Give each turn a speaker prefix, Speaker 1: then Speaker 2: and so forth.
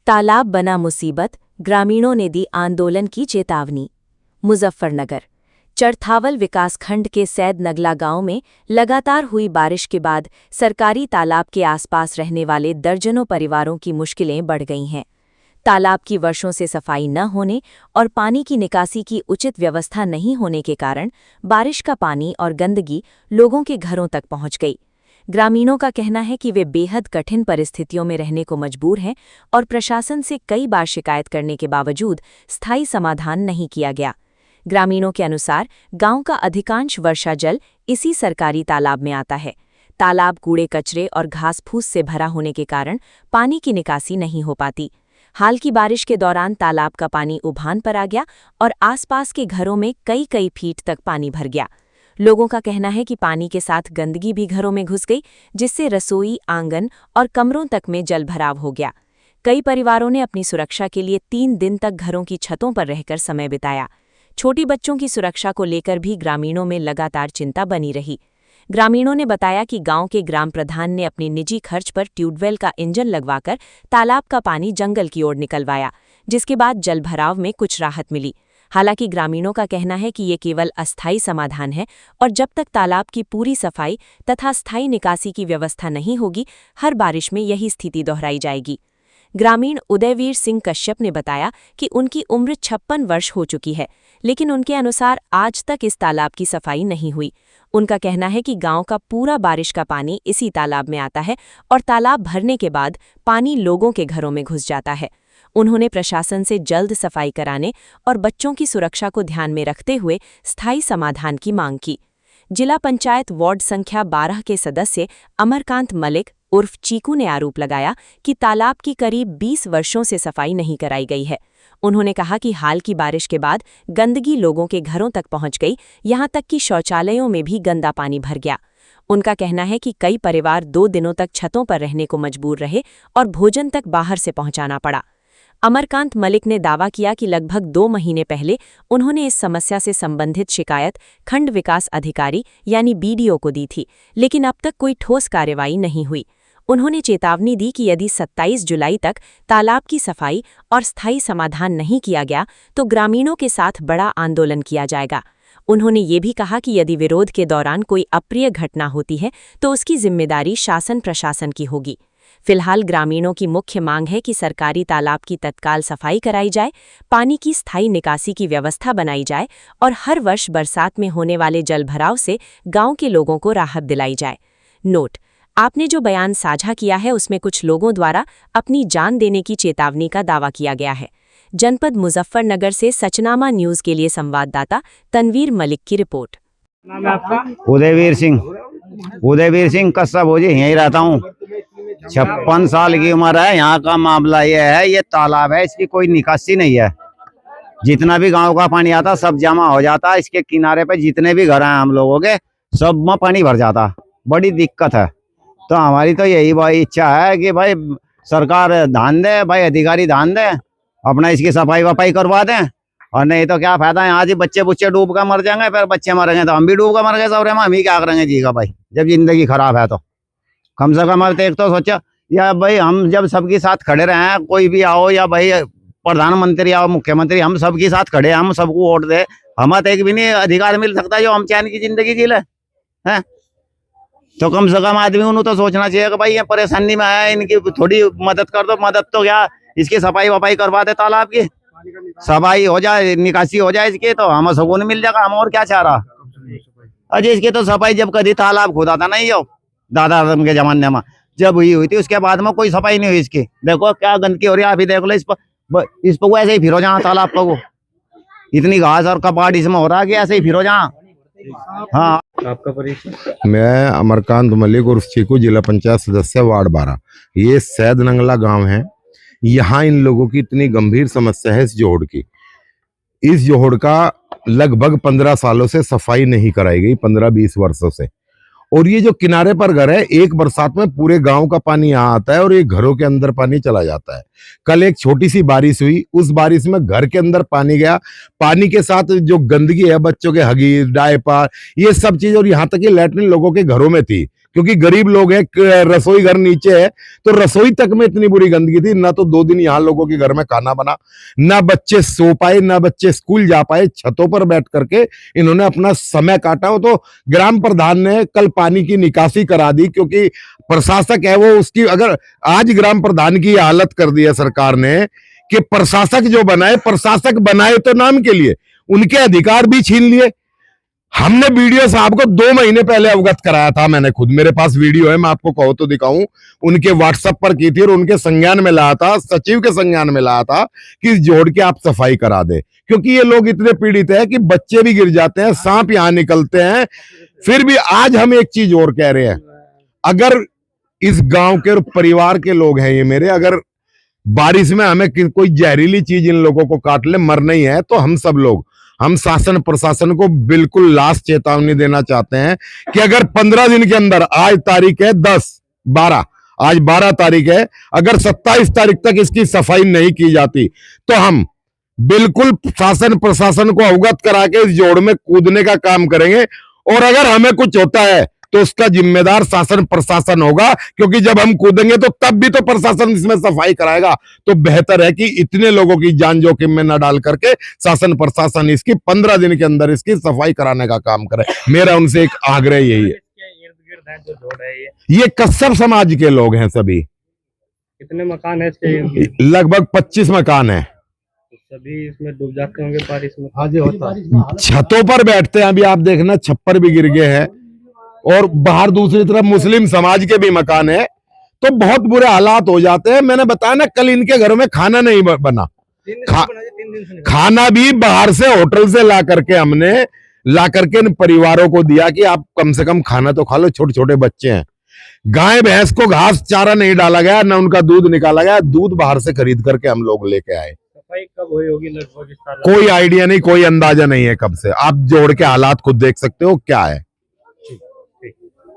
Speaker 1: तालाब बना मुसीबत, ग्रामीणों ने दी आंदोलन की चेतावनी। मुजफ्फरनगर चरथावल विकासखंड के सैद नगला गांव में लगातार हुई बारिश के बाद सरकारी तालाब के आसपास रहने वाले दर्जनों परिवारों की मुश्किलें बढ़ गई हैं। तालाब की वर्षों से सफाई न होने और पानी की निकासी की उचित व्यवस्था नहीं होने के कारण बारिश का पानी और गंदगी लोगों के घरों तक पहुंच गई। ग्रामीणों का कहना है कि वे बेहद कठिन परिस्थितियों में रहने को मजबूर हैं और प्रशासन से कई बार शिकायत करने के बावजूद स्थायी समाधान नहीं किया गया। ग्रामीणों के अनुसार गांव का अधिकांश वर्षा जल इसी सरकारी तालाब में आता है। तालाब कूड़े कचरे और घास फूस से भरा होने के कारण पानी की निकासी नहीं हो पाती। हाल की बारिश के दौरान तालाब का पानी उभान पर आ गया और आसपास के घरों में कई फीट तक पानी भर गया। लोगों का कहना है कि पानी के साथ गंदगी भी घरों में घुस गई, जिससे रसोई, आंगन और कमरों तक में जलभराव हो गया। कई परिवारों ने अपनी सुरक्षा के लिए 3 दिन तक घरों की छतों पर रहकर समय बिताया। छोटी बच्चों की सुरक्षा को लेकर भी ग्रामीणों में लगातार चिंता बनी रही। ग्रामीणों ने बताया कि गांव के ग्राम प्रधान ने अपनी निजी खर्च पर ट्यूबवेल का इंजन लगवाकर तालाब का पानी जंगल की ओर निकलवाया, जिसके बाद जलभराव में कुछ राहत मिली। हालांकि ग्रामीणों का कहना है कि ये केवल अस्थायी समाधान है और जब तक तालाब की पूरी सफाई तथा स्थायी निकासी की व्यवस्था नहीं होगी, हर बारिश में यही स्थिति दोहराई जाएगी। ग्रामीण उदयवीर सिंह कश्यप ने बताया कि उनकी उम्र 56 वर्ष हो चुकी है, लेकिन उनके अनुसार आज तक इस तालाब की सफाई नहीं हुई। उनका कहना है कि गांव का पूरा बारिश का पानी इसी तालाब में आता है और तालाब भरने के बाद पानी लोगों के घरों में घुस जाता है। उन्होंने प्रशासन से जल्द सफाई कराने और बच्चों की सुरक्षा को ध्यान में रखते हुए स्थायी समाधान की मांग की। जिला पंचायत वार्ड संख्या 12 के सदस्य अमरकांत मलिक उर्फ चीकू ने आरोप लगाया कि तालाब की करीब 20 वर्षों से सफाई नहीं कराई गई है। उन्होंने कहा कि हाल की बारिश के बाद गंदगी लोगों के घरों तक पहुंच गई, यहां तक कि शौचालयों में भी गंदा पानी भर गया। उनका कहना है कि कई परिवार 2 दिनों तक छतों पर रहने को मजबूर रहे और भोजन तक बाहर से पहुंचाना पड़ा। अमरकांत मलिक ने दावा किया कि लगभग 2 महीने पहले उन्होंने इस समस्या से संबंधित शिकायत खंड विकास अधिकारी यानी बीडीओ को दी थी, लेकिन अब तक कोई ठोस कार्रवाई नहीं हुई। उन्होंने चेतावनी दी कि यदि 27 जुलाई तक तालाब की सफाई और स्थायी समाधान नहीं किया गया तो ग्रामीणों के साथ बड़ा आंदोलन किया जाएगा। उन्होंने ये भी कहा कि यदि विरोध के दौरान कोई अप्रिय घटना होती है तो उसकी जिम्मेदारी शासन प्रशासन की होगी। फिलहाल ग्रामीणों की मुख्य मांग है कि सरकारी तालाब की तत्काल सफाई कराई जाए, पानी की स्थायी निकासी की व्यवस्था बनाई जाए और हर वर्ष बरसात में होने वाले जलभराव से गांव के लोगों को राहत दिलाई जाए। नोट: आपने जो बयान साझा किया है उसमें कुछ लोगों द्वारा अपनी जान देने की चेतावनी का दावा किया गया है। जनपद मुजफ्फरनगर से सचनामा न्यूज के लिए संवाददाता तनवीर मलिक की रिपोर्ट।
Speaker 2: उदयवीर सिंह कस्सा भोजी, यहीं रहता हूँ। 56 साल की उम्र है। यहाँ का मामला ये है, ये तालाब है, इसकी कोई निकासी नहीं है। जितना भी गांव का पानी आता सब जमा हो जाता। इसके किनारे पे जितने भी घर हैं हम लोगों के, सब में पानी भर जाता। बड़ी दिक्कत है। तो हमारी तो यही भाई इच्छा है कि भाई सरकार ध्यान दे, भाई अधिकारी ध्यान दे, अपना इसकी सफाई वफाई करवा दें। और नहीं तो क्या फायदा है, आज ही बच्चे डूब कर मर जाएंगे, फिर बच्चे मरेंगे तो हम भी डूब कर मर गए सौरे में, हम ही क्या करेंगे जी का भाई, जब जिंदगी खराब है तो कम से कम एक तो सोचा या भाई हम जब सबके साथ खड़े रहे हैं, कोई भी आओ या भाई प्रधानमंत्री आओ मुख्यमंत्री, हम सबके साथ खड़े, हम सबको वोट दे, हमें तो एक भी नहीं अधिकार मिल सकता जो हम चैन की जिंदगी जी ले हैं। तो कम से कम आदमी उन्हें तो सोचना चाहिए कि भाई ये परेशानी में है, इनकी थोड़ी मदद कर दो। मदद तो क्या, इसकी सफाई वफाई करवा दे, तालाब की सफाई हो जाए, निकासी हो जाए इसकी, तो हमें सुकून मिल जाएगा। हम और क्या चाह रहा। अजय इसकी तो सफाई जब कभी तालाब खोदा था नहीं, हो दादा के जमाने में जब हुई थी, उसके बाद में कोई सफाई नहीं हुई इसकी। देखो क्या गंदगी हो रही है, अभी देख लो इस पर वो ऐसे ही फिरो जहाँ तालाब पर, वो इतनी घास और कपाट इसमें हो रहा है कि ऐसे ही फिरो जहाँ। हाँ,
Speaker 3: आपका परिचय?
Speaker 4: मैं अमरकांत मलिक उर्फ चीकू, जिला पंचायत सदस्य वार्ड 12। ये सैद नंगला गांव है। यहाँ इन लोगों की इतनी गंभीर समस्या है इस जोहड़ की। इस जोहड़ का लगभग 15 सालों से सफाई नहीं कराई गई, 15-20 वर्षों से। और ये जो किनारे पर घर है, एक बरसात में पूरे गांव का पानी यहाँ आता है और ये घरों के अंदर पानी चला जाता है। कल एक छोटी सी बारिश हुई, उस बारिश में घर के अंदर पानी गया। पानी के साथ जो गंदगी है, बच्चों के हगीज, डायपर, ये सब चीज, और यहाँ तक कि लैट्रिन लोगों के घरों में थी क्योंकि गरीब लोग हैं, रसोई घर नीचे है, तो रसोई तक में इतनी बुरी गंदगी थी ना। तो 2 दिन यहाँ लोगों के घर में खाना बना, ना बच्चे सो पाए, ना बच्चे स्कूल जा पाए। छतों पर बैठ करके इन्होंने अपना समय काटा। वो तो ग्राम प्रधान ने कल पानी की निकासी करा दी, क्योंकि प्रशासक है वो, उसकी अगर आज ग्राम प्रधान की हालत कर दी है सरकार ने कि प्रशासक जो बनाए, प्रशासक बनाए तो नाम के लिए, उनके अधिकार भी छीन लिए। हमने वीडियो साहब को 2 महीने पहले अवगत कराया था, मैंने खुद, मेरे पास वीडियो है, मैं आपको कहो तो दिखाऊं, उनके व्हाट्सएप पर की थी और उनके संज्ञान में लाया था, सचिव के संज्ञान में लाया था कि जोड़ के आप सफाई करा दे। क्योंकि ये लोग इतने पीड़ित है कि बच्चे भी गिर जाते हैं, सांप यहां निकलते हैं। फिर भी आज हम एक चीज और कह रहे हैं, अगर इस गांव के और परिवार के लोग हैं ये मेरे, अगर बारिश में हमें कोई जहरीली चीज इन लोगों को काट ले, मरना ही है, तो हम सब लोग, हम शासन प्रशासन को बिल्कुल लास्ट चेतावनी देना चाहते हैं कि अगर 15 दिन के अंदर, आज तारीख है 10/12, आज 12 तारीख है, अगर 27 तारीख तक इसकी सफाई नहीं की जाती तो हम बिल्कुल शासन प्रशासन को अवगत करा के इस जोड़ में कूदने का काम करेंगे। और अगर हमें कुछ होता है तो उसका जिम्मेदार शासन प्रशासन होगा, क्योंकि जब हम कूदेंगे तो तब भी तो प्रशासन इसमें सफाई कराएगा। तो बेहतर है कि इतने लोगों की जान जोखिम में न डाल करके शासन प्रशासन इसकी 15 दिन के अंदर इसकी सफाई कराने का काम करे। मेरा उनसे एक आग्रह यही है।
Speaker 3: जो जोड़ है
Speaker 4: ये कस्सब समाज के लोग हैं सभी।
Speaker 3: कितने मकान है इसके?
Speaker 4: लगभग 25 मकान है।
Speaker 3: सभी इसमें डूब जाते होंगे बारिश में? हाँ जी, होता है।
Speaker 4: छतों पर बैठते हैं, अभी आप देखना छप्पर भी गिर गए हैं, और बाहर दूसरी तरफ मुस्लिम समाज के भी मकान है, तो बहुत बुरे हालात हो जाते हैं। मैंने बताया ना, कल इनके घरों में खाना नहीं बना, खाना भी बाहर से होटल से ला करके इन परिवारों को दिया कि आप कम से कम खाना तो खा लो, छोटे छोटे बच्चे हैं। गाय भैंस को घास चारा नहीं डाला गया, ना उनका दूध निकाला गया, दूध बाहर से खरीद करके हम लोग लेके आए।
Speaker 3: सफाई कब हुई होगी लगभग?
Speaker 4: कोई आइडिया नहीं, कोई अंदाजा नहीं है कब से। आप जोड़ के हालात खुद देख सकते हो क्या है।